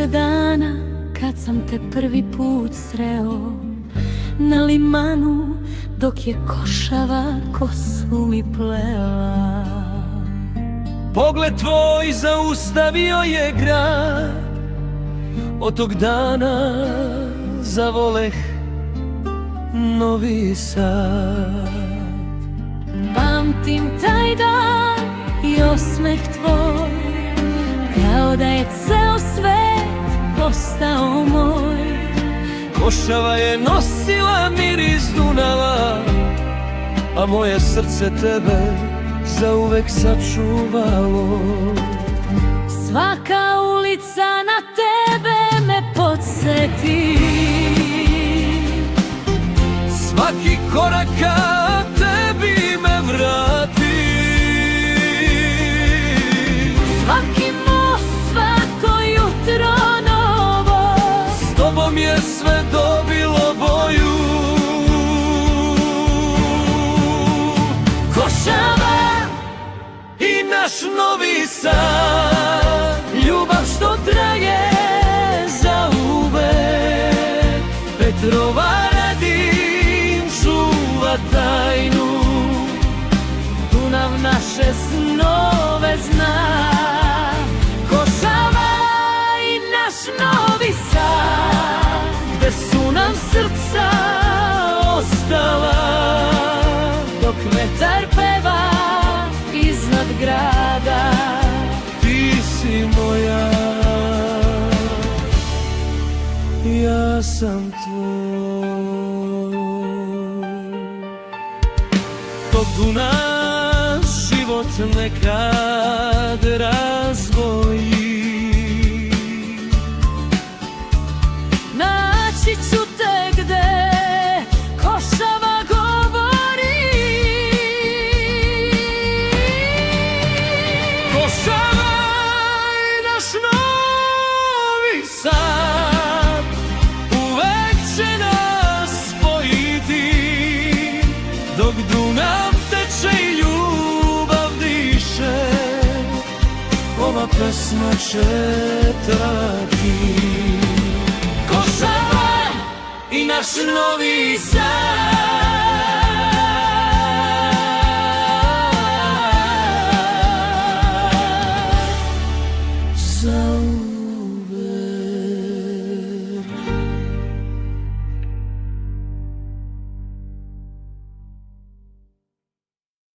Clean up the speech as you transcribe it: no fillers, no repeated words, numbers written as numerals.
se dana kad sam te prvi put sreo na limanu, dok je košava kosu mi plela. Pogled tvoj zaustavio je grad, od tog dana zavoleh Novi Sad. Pamtim taj dan i osmeh tvoj, kao da je ceo svet postao moj. Košava je nosila miris Dunava, a moje srce tebe zauvek sačuvalo. Svaka ulica na tebe me podsjeti, svaki korak ka tebi me vrati. svaki most, svako jutro novo, S tobom je sve dobilo boju. Košava I naš Novi Sad, ljubav što traje zauvek. Petrova Radim čuva tajnu, Dunav naše snove zna. Košava i naš Novi Sad, gde su nam srca ostala, dok vetar peva iznad grada. ti si moja, ja sam tvoj. Dok naš život nekad razdvoji, Naći ću te gde košava govori. Košava i naš Novi Sad uvek će nas spojiti, dok Dunav teče i ljubav diše, ova pesma će trati. Košava i naš Novi Sad.